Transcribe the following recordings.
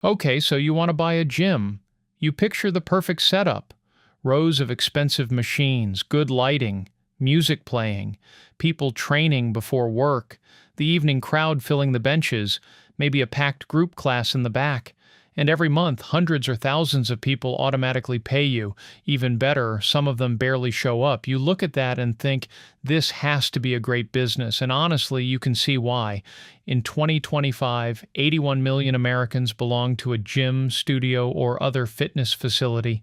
Okay, so you want to buy a gym. You picture the perfect setup: rows of expensive machines, good lighting, music playing, people training before work, the evening crowd filling the benches, maybe a packed group class in the back. And every month, hundreds or thousands of people automatically pay you. Even better, some of them barely show up. You look at that and think, this has to be a great business. And honestly, you can see why. In 2025, 81 million Americans belong to a gym, studio, or other fitness facility.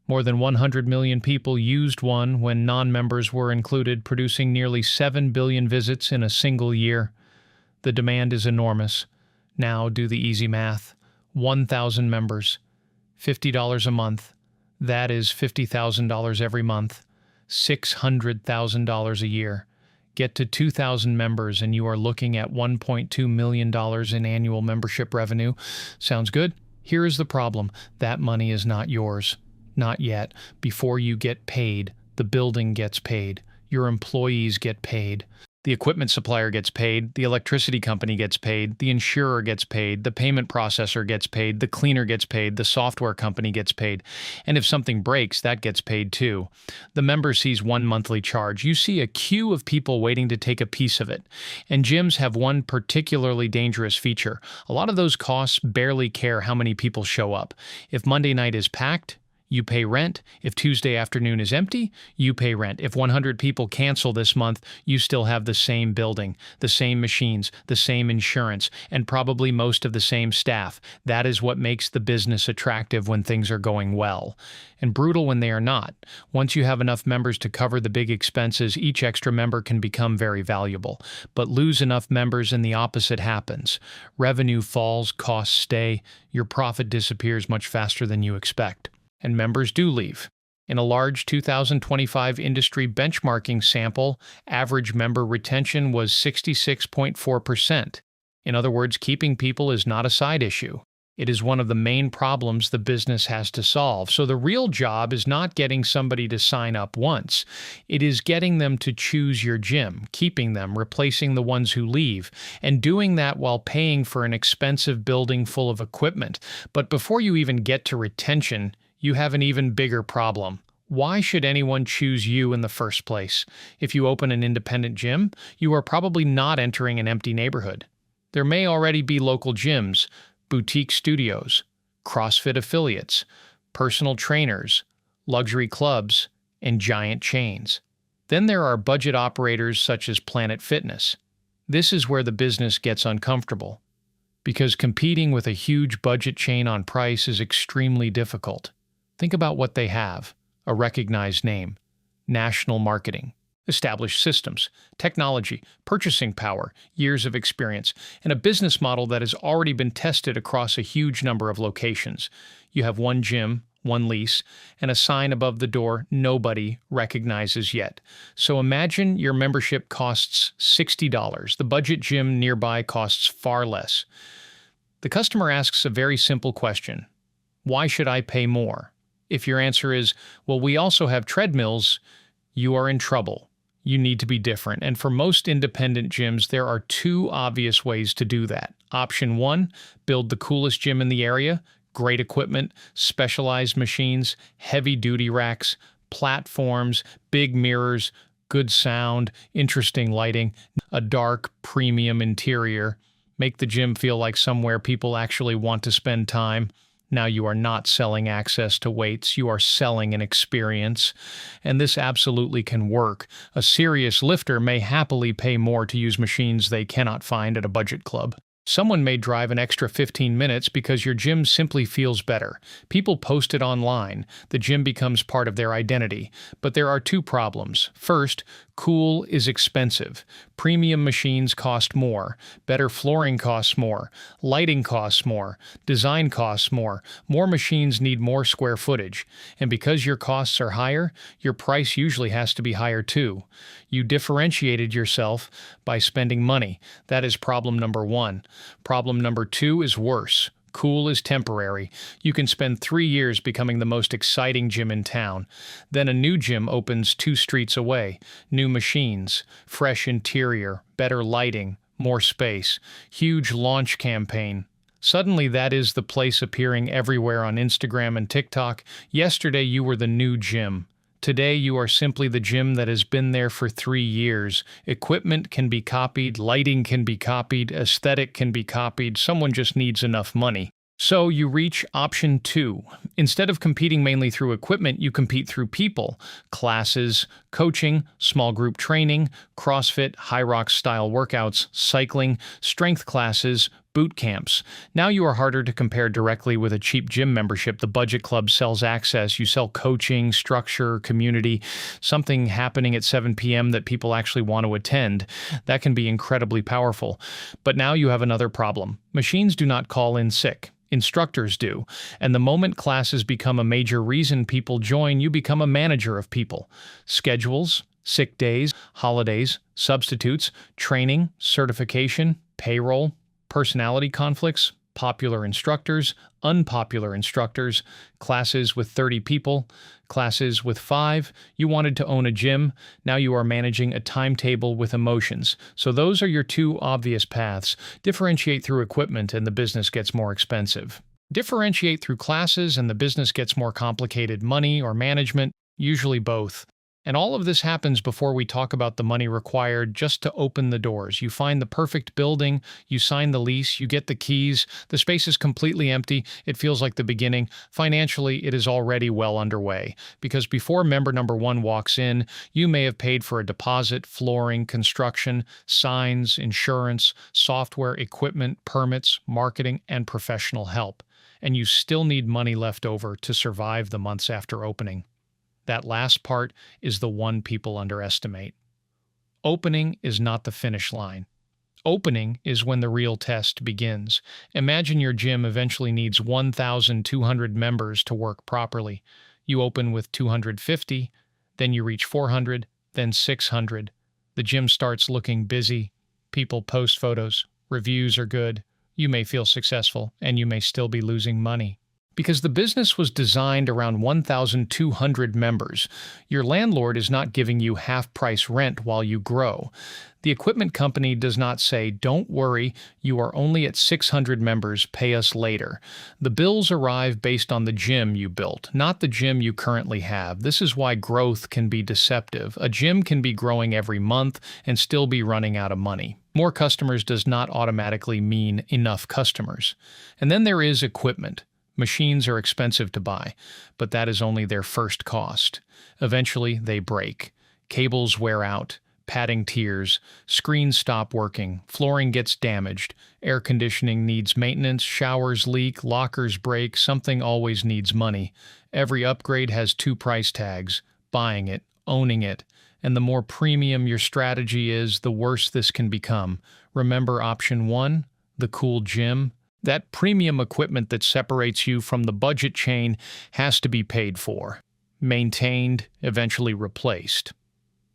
More than 100 million people used one when non-members were included, producing nearly 7 billion visits in a single year. The demand is enormous. Now do the easy math. 1,000 members, $50 a month. That is $50,000 every month, $600,000 a year. Get to 2,000 members and you are looking at $1.2 million in annual membership revenue. Sounds good? Here is the problem. That money is not yours. Not yet. Before you get paid, the building gets paid. Your employees get paid. The equipment supplier gets paid, the electricity company gets paid, the insurer gets paid, the payment processor gets paid, the cleaner gets paid, the software company gets paid. And if something breaks, that gets paid too. The member sees one monthly charge. You see a queue of people waiting to take a piece of it. And gyms have one particularly dangerous feature. A lot of those costs barely care how many people show up. If Monday night is packed, you pay rent. If Tuesday afternoon is empty, you pay rent. If 100 people cancel this month, you still have the same building, the same machines, the same insurance, and probably most of the same staff. That is what makes the business attractive when things are going well, and brutal when they are not. Once you have enough members to cover the big expenses, each extra member can become very valuable. But lose enough members and the opposite happens. Revenue falls, costs stay, your profit disappears much faster than you expect. And members do leave. In a large 2025 industry benchmarking sample, average member retention was 66.4%. In other words, keeping people is not a side issue. It is one of the main problems the business has to solve. So the real job is not getting somebody to sign up once. It is getting them to choose your gym, keeping them, replacing the ones who leave, and doing that while paying for an expensive building full of equipment. But before you even get to retention, you have an even bigger problem. Why should anyone choose you in the first place? If you open an independent gym, you are probably not entering an empty neighborhood. There may already be local gyms, boutique studios, CrossFit affiliates, personal trainers, luxury clubs, and giant chains. Then there are budget operators such as Planet Fitness. This is where the business gets uncomfortable, because competing with a huge budget chain on price is extremely difficult. Think about what they have: a recognized name, national marketing, established systems, technology, purchasing power, years of experience, and a business model that has already been tested across a huge number of locations. You have one gym, one lease, and a sign above the door nobody recognizes yet. So imagine your membership costs $60. The budget gym nearby costs far less. The customer asks a very simple question: why should I pay more? If your answer is, well, we also have treadmills, you are in trouble. You need to be different. And for most independent gyms, there are two obvious ways to do that. Option one, build the coolest gym in the area: great equipment, specialized machines, heavy-duty racks, platforms, big mirrors, good sound, interesting lighting, a dark, premium interior. Make the gym feel like somewhere people actually want to spend time. Now you are not selling access to weights, you are selling an experience. And this absolutely can work. A serious lifter may happily pay more to use machines they cannot find at a budget club. Someone may drive an extra 15 minutes because your gym simply feels better. People post it online. The gym becomes part of their identity. But there are two problems. First, cool is expensive. Premium machines cost more. Better flooring costs more. Lighting costs more. Design costs more. More machines need more square footage. And because your costs are higher, your price usually has to be higher too. You differentiated yourself by spending money. That is problem number one. Problem number two is worse. Cool is temporary. You can spend 3 years becoming the most exciting gym in town. Then a new gym opens 2 streets away. New machines, fresh interior, better lighting, more space, huge launch campaign. Suddenly, that is the place appearing everywhere on Instagram and TikTok. Yesterday, you were the new gym. Today, you are simply the gym that has been there for 3 years. Equipment can be copied, lighting can be copied, aesthetic can be copied. Someone just needs enough money. So you reach option two. Instead of competing mainly through equipment, you compete through people, classes, coaching, small group training, CrossFit, high rock style workouts, cycling, strength classes, boot camps. Now you are harder to compare directly with a cheap gym membership. The budget club sells access. You sell coaching, structure, community, something happening at 7 p.m. that people actually want to attend. That can be incredibly powerful. But now you have another problem. Machines do not call in sick. Instructors do. And the moment classes become a major reason people join, you become a manager of people. Schedules, sick days, holidays, substitutes, training, certification, payroll, personality conflicts, popular instructors, unpopular instructors, classes with 30 people, classes with 5. You wanted to own a gym. Now you are managing a timetable with emotions. So those are your two obvious paths. Differentiate through equipment and the business gets more expensive. Differentiate through classes and the business gets more complicated. Money or management, usually both. And all of this happens before we talk about the money required just to open the doors. You find the perfect building, you sign the lease, you get the keys, the space is completely empty, it feels like the beginning. Financially, it is already well underway. Because before member number one walks in, you may have paid for a deposit, flooring, construction, signs, insurance, software, equipment, permits, marketing, and professional help. And you still need money left over to survive the months after opening. That last part is the one people underestimate. Opening is not the finish line. Opening is when the real test begins. Imagine your gym eventually needs 1,200 members to work properly. You open with 250, then you reach 400, then 600. The gym starts looking busy. People post photos. Reviews are good. You may feel successful, and you may still be losing money. Because the business was designed around 1,200 members, your landlord is not giving you half-price rent while you grow. The equipment company does not say, "Don't worry, you are only at 600 members, pay us later." The bills arrive based on the gym you built, not the gym you currently have. This is why growth can be deceptive. A gym can be growing every month and still be running out of money. More customers does not automatically mean enough customers. And then there is equipment. Machines are expensive to buy, but that is only their first cost. Eventually, they break. Cables wear out, padding tears, screens stop working, flooring gets damaged, air conditioning needs maintenance, showers leak, lockers break, something always needs money. Every upgrade has two price tags: buying it, owning it. And the more premium your strategy is, the worse this can become. Remember option one, the cool gym? That premium equipment that separates you from the budget chain has to be paid for, maintained, eventually replaced.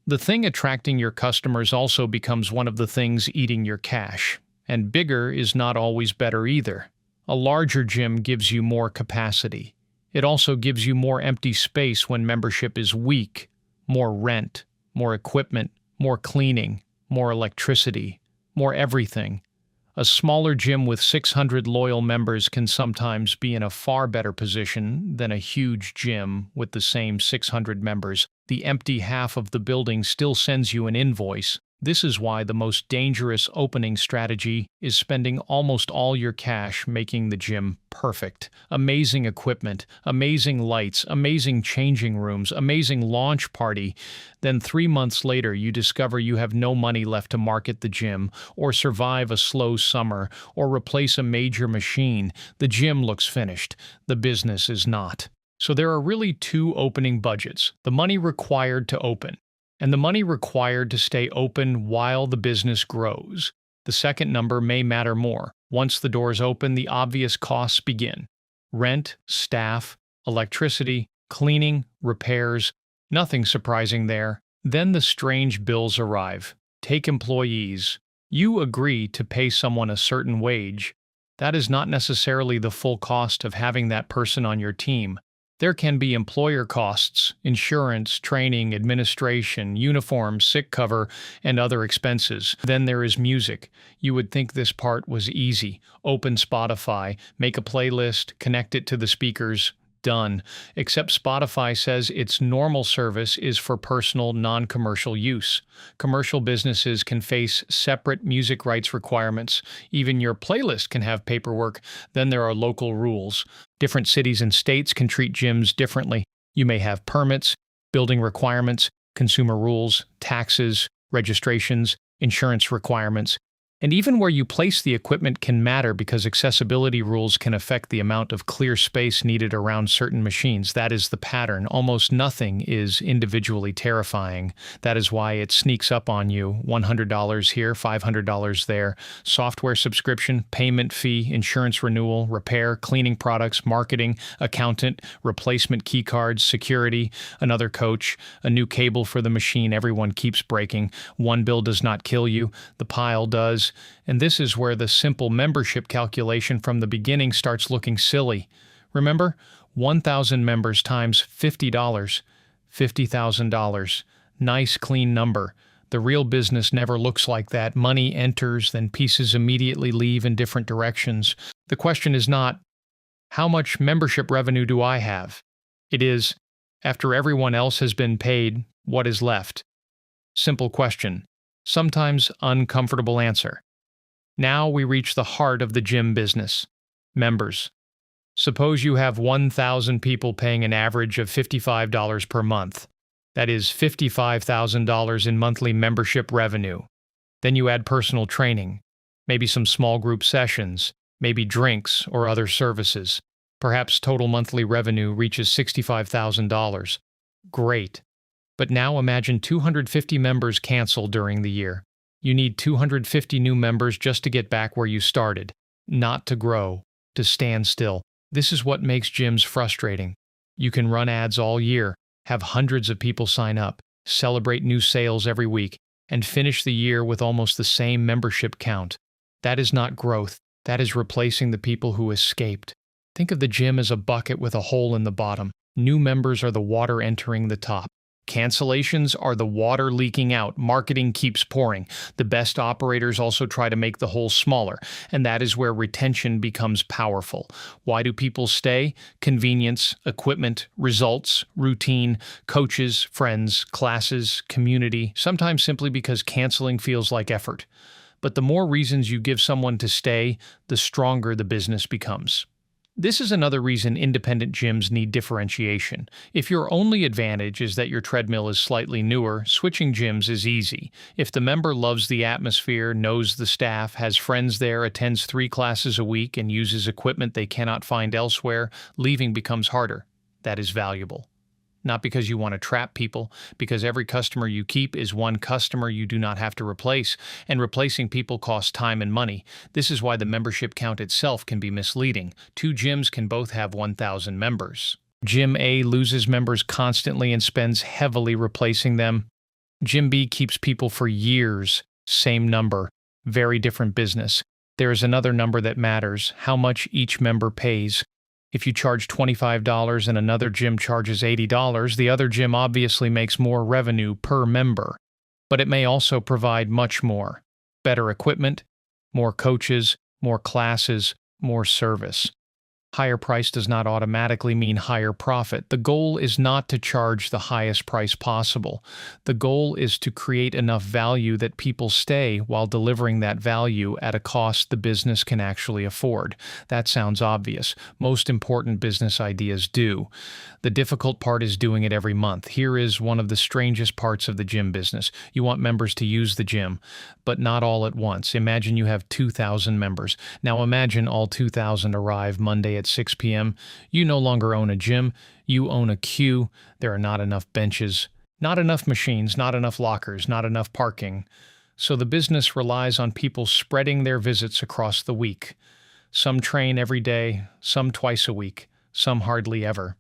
The thing attracting your customers also becomes one of the things eating your cash. And bigger is not always better either. A larger gym gives you more capacity. It also gives you more empty space when membership is weak, more rent, more equipment, more cleaning, more electricity, more everything. A smaller gym with 600 loyal members can sometimes be in a far better position than a huge gym with the same 600 members. The empty half of the building still sends you an invoice. This is why the most dangerous opening strategy is spending almost all your cash making the gym perfect. Amazing equipment, amazing lights, amazing changing rooms, amazing launch party. Then 3 months later, you discover you have no money left to market the gym, or survive a slow summer, or replace a major machine. The gym looks finished. The business is not. So there are really two opening budgets: the money required to open, and the money required to stay open while the business grows. The second number may matter more. Once the doors open, the obvious costs begin: rent, staff, electricity, cleaning, repairs. Nothing surprising there. Then the strange bills arrive. Take employees. You agree to pay someone a certain wage. That is not necessarily the full cost of having that person on your team. There can be employer costs, insurance, training, administration, uniforms, sick cover, and other expenses. Then there is music. You would think this part was easy. Open Spotify, make a playlist, connect it to the speakers. Done. Except Spotify says its normal service is for personal, non-commercial use. Commercial businesses can face separate music rights requirements. Even your playlist can have paperwork. Then there are local rules. Different cities and states can treat gyms differently. You may have permits, building requirements, consumer rules, taxes, registrations, insurance requirements. And even where you place the equipment can matter because accessibility rules can affect the amount of clear space needed around certain machines. That is the pattern. Almost nothing is individually terrifying. That is why it sneaks up on you. $100 here, $500 there. Software subscription, payment fee, insurance renewal, repair, cleaning products, marketing, accountant, replacement key cards, security, another coach, a new cable for the machine everyone keeps breaking. One bill does not kill you. The pile does. And this is where the simple membership calculation from the beginning starts looking silly. Remember, 1,000 members times $50, $50,000. Nice, clean number. The real business never looks like that. Money enters, then pieces immediately leave in different directions. The question is not, how much membership revenue do I have? It is, after everyone else has been paid, what is left? Simple question. Sometimes uncomfortable answer. Now we reach the heart of the gym business. Members. Suppose you have 1,000 people paying an average of $55 per month. That is $55,000 in monthly membership revenue. Then you add personal training, maybe some small group sessions, maybe drinks or other services. Perhaps total monthly revenue reaches $65,000. Great. But now imagine 250 members cancel during the year. You need 250 new members just to get back where you started, not to grow, to stand still. This is what makes gyms frustrating. You can run ads all year, have hundreds of people sign up, celebrate new sales every week, and finish the year with almost the same membership count. That is not growth. That is replacing the people who escaped. Think of the gym as a bucket with a hole in the bottom. New members are the water entering the top. Cancellations are the water leaking out. Marketing keeps pouring. The best operators also try to make the hole smaller, and that is where retention becomes powerful. Why do people stay? Convenience, equipment, results, routine, coaches, friends, classes, community, sometimes simply because canceling feels like effort. But the more reasons you give someone to stay, the stronger the business becomes. This is another reason independent gyms need differentiation. If your only advantage is that your treadmill is slightly newer, switching gyms is easy. If the member loves the atmosphere, knows the staff, has friends there, attends 3 classes a week, and uses equipment they cannot find elsewhere, leaving becomes harder. That is valuable. Not because you want to trap people, because every customer you keep is one customer you do not have to replace, and replacing people costs time and money. This is why the membership count itself can be misleading. 2 gyms can both have 1,000 members. Gym A loses members constantly and spends heavily replacing them. Gym B keeps people for years. Same number. Very different business. There is another number that matters, how much each member pays. If you charge $25 and another gym charges $80, the other gym obviously makes more revenue per member. But it may also provide much more. Better equipment, more coaches, more classes, more service. Higher price does not automatically mean higher profit. The goal is not to charge the highest price possible. The goal is to create enough value that people stay while delivering that value at a cost the business can actually afford. That sounds obvious. Most important business ideas do. The difficult part is doing it every month. Here is one of the strangest parts of the gym business. You want members to use the gym, but not all at once. Imagine you have 2,000 members. Now imagine all 2,000 arrive Monday at 6 p.m. You no longer own a gym. You own a queue. There are not enough benches, not enough machines, not enough lockers, not enough parking. So the business relies on people spreading their visits across the week. Some train every day, some twice a week, some hardly ever.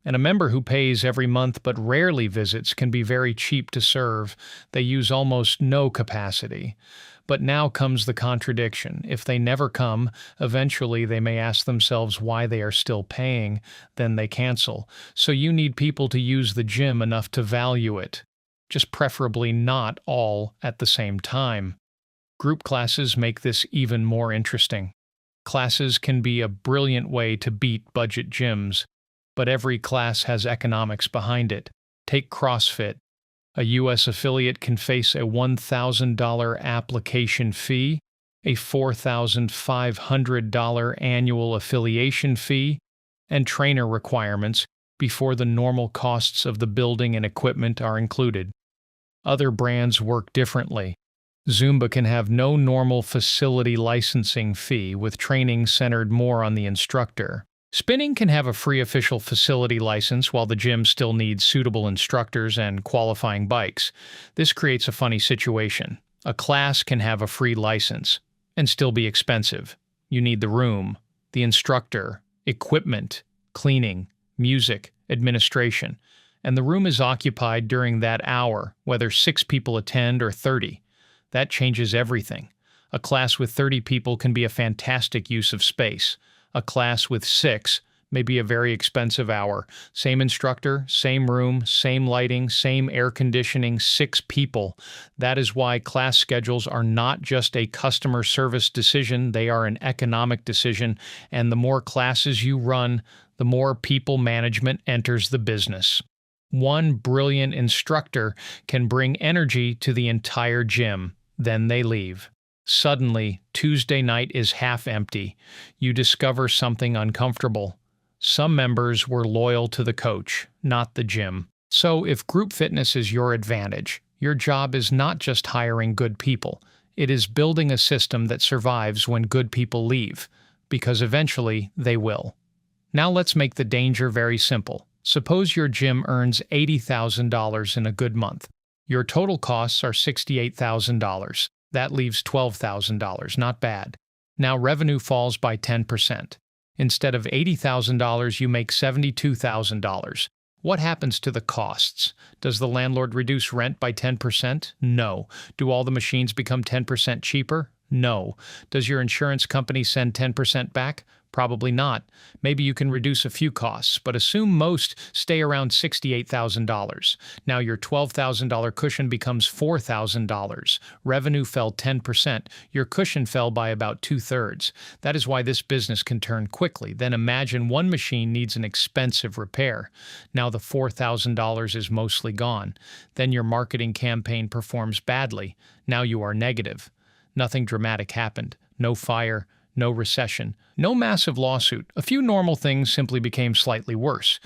And a member who pays every month but rarely visits can be very cheap to serve. They use almost no capacity. But now comes the contradiction. If they never come, eventually they may ask themselves why they are still paying, then they cancel. So you need people to use the gym enough to value it, just preferably not all at the same time. Group classes make this even more interesting. Classes can be a brilliant way to beat budget gyms, but every class has economics behind it. Take CrossFit. A U.S. affiliate can face a $1,000 application fee, a $4,500 annual affiliation fee, and trainer requirements before the normal costs of the building and equipment are included. Other brands work differently. Zumba can have no normal facility licensing fee, with training centered more on the instructor. Spinning can have a free official facility license while the gym still needs suitable instructors and qualifying bikes. This creates a funny situation. A class can have a free license and still be expensive. You need the room, the instructor, equipment, cleaning, music, administration, and the room is occupied during that hour, whether 6 people attend or 30. That changes everything. A class with 30 people can be a fantastic use of space. A class with 6 may be a very expensive hour. Same instructor, same room, same lighting, same air conditioning, 6 people. That is why class schedules are not just a customer service decision, they are an economic decision, and the more classes you run, the more people management enters the business. One brilliant instructor can bring energy to the entire gym. Then they leave. Suddenly, Tuesday night is half empty. You discover something uncomfortable. Some members were loyal to the coach, not the gym. So if group fitness is your advantage, your job is not just hiring good people. It is building a system that survives when good people leave, because eventually they will. Now let's make the danger very simple. Suppose your gym earns $80,000 in a good month. Your total costs are $68,000. That leaves $12,000, not bad. Now revenue falls by 10%. Instead of $80,000, you make $72,000. What happens to the costs? Does the landlord reduce rent by 10%? No. Do all the machines become 10% cheaper? No. Does your insurance company send 10% back? Probably not. Maybe you can reduce a few costs, but assume most stay around $68,000. Now your $12,000 cushion becomes $4,000. Revenue fell 10%. Your cushion fell by about 2/3. That is why this business can turn quickly. Then imagine one machine needs an expensive repair. Now the $4,000 is mostly gone. Then your marketing campaign performs badly. Now you are negative. Nothing dramatic happened. No fire. No recession, no massive lawsuit. A few normal things simply became slightly worse.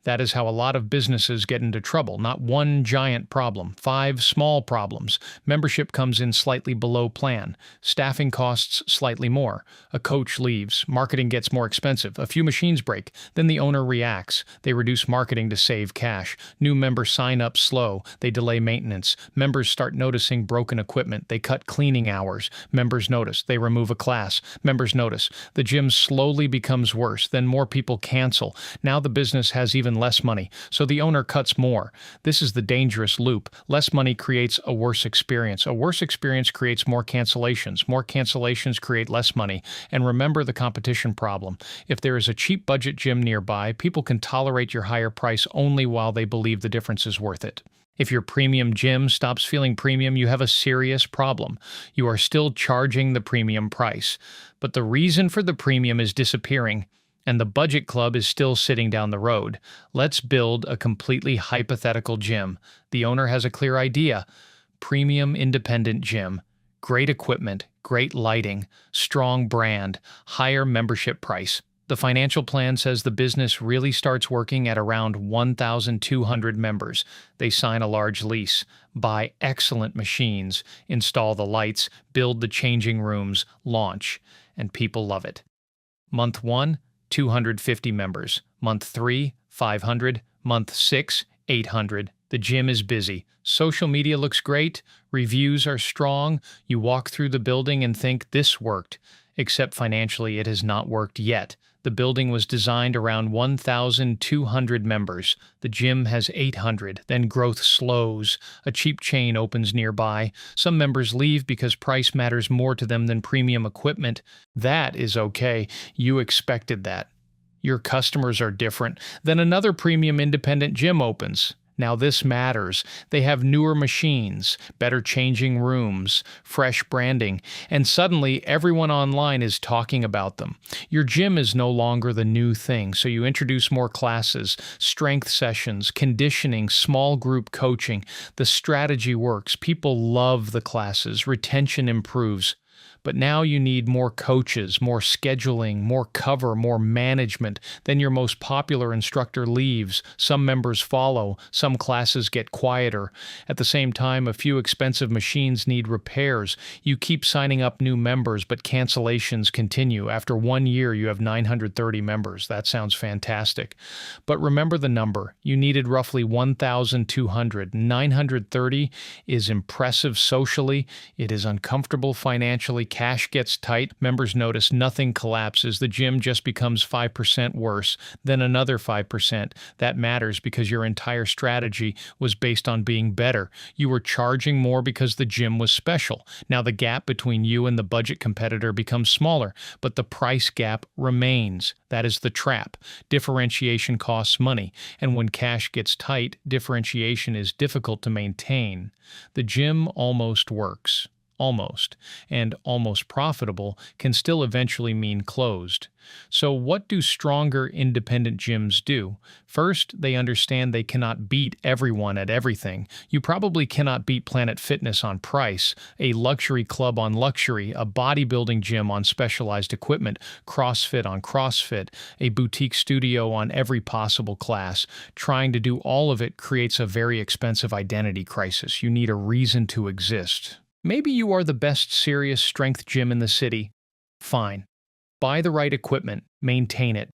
That is how a lot of businesses get into trouble. Not one giant problem, 5 small problems. Membership comes in slightly below plan. Staffing costs slightly more. A coach leaves. Marketing gets more expensive. A few machines break. Then the owner reacts. They reduce marketing to save cash. New members sign up slow. They delay maintenance. Members start noticing broken equipment. They cut cleaning hours. Members notice. They remove a class. Members notice. The gym slowly becomes worse. Then more people cancel. Now the business has even less money, so the owner cuts more. This is the dangerous loop. Less money creates a worse experience. A worse experience creates more cancellations. More cancellations create less money. And remember the competition problem. If there is a cheap budget gym nearby, people can tolerate your higher price only while they believe the difference is worth it. If your premium gym stops feeling premium, you have a serious problem. You are still charging the premium price, but the reason for the premium is disappearing, and the budget club is still sitting down the road. Let's build a completely hypothetical gym. The owner has a clear idea. Premium independent gym. Great equipment, great lighting, strong brand, higher membership price. The financial plan says the business really starts working at around 1,200 members. They sign a large lease, buy excellent machines, install the lights, build the changing rooms, launch, and people love it. Month 1, 250 members. Month 3, 500. Month 6, 800. The gym is busy. Social media looks great. Reviews are strong. You walk through the building and think, this worked. Except financially, it has not worked yet. The building was designed around 1,200 members. The gym has 800, then growth slows. A cheap chain opens nearby. Some members leave because price matters more to them than premium equipment. That is okay. You expected that. Your customers are different. Then another premium independent gym opens. Now this matters. They have newer machines, better changing rooms, fresh branding, and suddenly everyone online is talking about them. Your gym is no longer the new thing, so you introduce more classes, strength sessions, conditioning, small group coaching. The strategy works. People love the classes. Retention improves. But now you need more coaches, more scheduling, more cover, more management. Then your most popular instructor leaves. Some members follow. Some classes get quieter. At the same time, a few expensive machines need repairs. You keep signing up new members, but cancellations continue. After 1 year, you have 930 members. That sounds fantastic. But remember the number. You needed roughly 1,200. 930 is impressive socially. It is uncomfortable financially. Cash gets tight, members notice nothing collapses, the gym just becomes 5% worse, then another 5%. That matters because your entire strategy was based on being better. You were charging more because the gym was special. Now the gap between you and the budget competitor becomes smaller, but the price gap remains. That is the trap. Differentiation costs money, and when cash gets tight, differentiation is difficult to maintain. The gym almost works. Almost, and almost profitable can still eventually mean closed. So what do stronger independent gyms do? First, they understand they cannot beat everyone at everything. You probably cannot beat Planet Fitness on price, a luxury club on luxury, a bodybuilding gym on specialized equipment, CrossFit on CrossFit, a boutique studio on every possible class. Trying to do all of it creates a very expensive identity crisis. You need a reason to exist. Maybe you are the best serious strength gym in the city. Fine. Buy the right equipment, maintain it.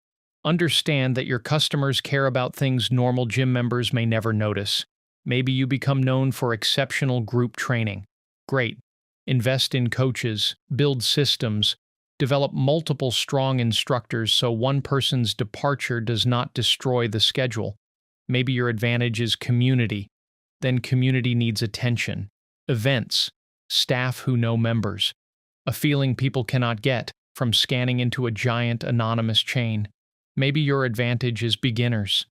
Understand that your customers care about things normal gym members may never notice. Maybe you become known for exceptional group training. Great. Invest in coaches, build systems, develop multiple strong instructors so one person's departure does not destroy the schedule. Maybe your advantage is community. Then community needs attention. Events. Staff who know members. A feeling people cannot get from scanning into a giant anonymous chain. Maybe your advantage is beginners.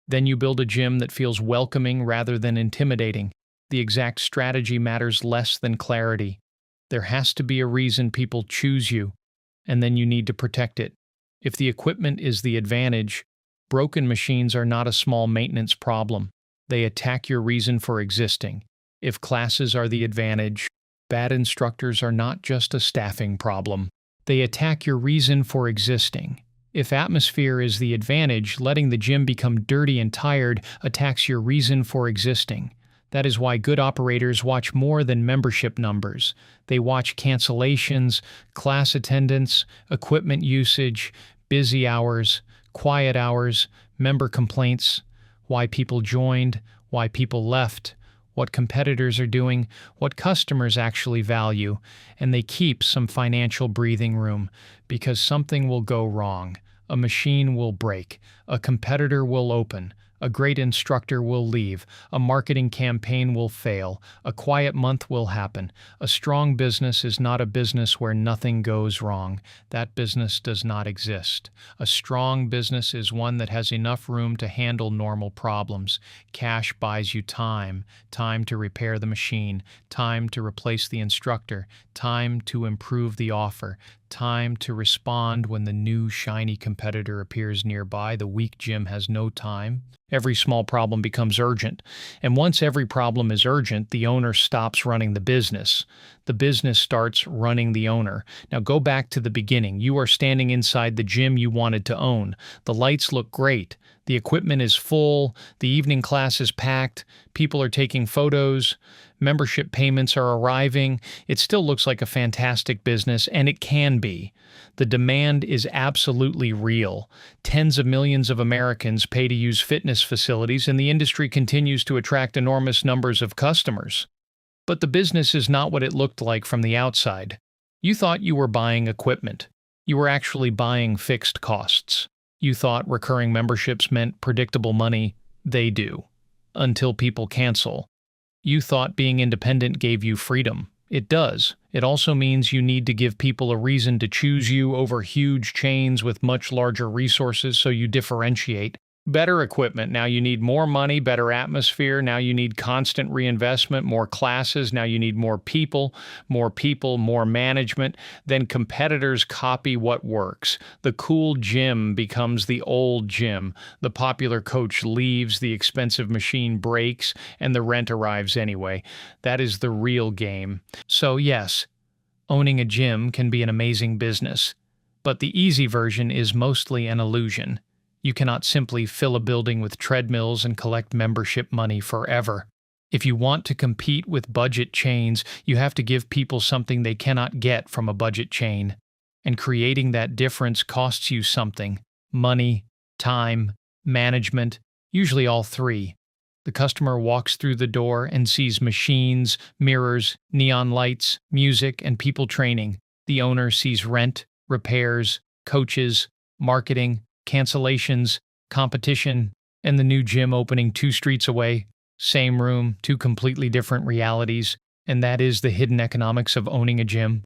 Then you build a gym that feels welcoming rather than intimidating. The exact strategy matters less than clarity. There has to be a reason people choose you, and then you need to protect it. If the equipment is the advantage, broken machines are not a small maintenance problem. They attack your reason for existing. If classes are the advantage, bad instructors are not just a staffing problem. They attack your reason for existing. If atmosphere is the advantage, letting the gym become dirty and tired attacks your reason for existing. That is why good operators watch more than membership numbers. They watch cancellations, class attendance, equipment usage, busy hours, quiet hours, member complaints, why people joined, why people left, what competitors are doing, what customers actually value, and they keep some financial breathing room because something will go wrong. A machine will break, a competitor will open, a great instructor will leave, a marketing campaign will fail, a quiet month will happen. A strong business is not a business where nothing goes wrong. That business does not exist. A strong business is one that has enough room to handle normal problems. Cash buys you time, time to repair the machine, time to replace the instructor, time to improve the offer, time to respond when the new shiny competitor appears nearby. The weak gym has no time. Every small problem becomes urgent. And once every problem is urgent, the owner stops running the business. The business starts running the owner. Now go back to the beginning. You are standing inside the gym you wanted to own. The lights look great. The equipment is full. The evening class is packed. People are taking photos. Membership payments are arriving. It still looks like a fantastic business, and it can be. The demand is absolutely real. Tens of millions of Americans pay to use fitness facilities, and the industry continues to attract enormous numbers of customers. But the business is not what it looked like from the outside. You thought you were buying equipment. You were actually buying fixed costs. You thought recurring memberships meant predictable money. They do. Until people cancel. You thought being independent gave you freedom. It does. It also means you need to give people a reason to choose you over huge chains with much larger resources so you differentiate. Better equipment. Now you need more money, better atmosphere. Now you need constant reinvestment, more classes. Now you need more people, more management. Then competitors copy what works. The cool gym becomes the old gym. The popular coach leaves, the expensive machine breaks, and the rent arrives anyway. That is the real game. So, yes, owning a gym can be an amazing business, but the easy version is mostly an illusion. You cannot simply fill a building with treadmills and collect membership money forever. If you want to compete with budget chains, you have to give people something they cannot get from a budget chain. And creating that difference costs you something: money, time, management, usually all three. The customer walks through the door and sees machines, mirrors, neon lights, music, and people training. The owner sees rent, repairs, coaches, marketing, cancellations, competition, and the new gym opening 2 streets away. Same room, two completely different realities, and that is the hidden economics of owning a gym.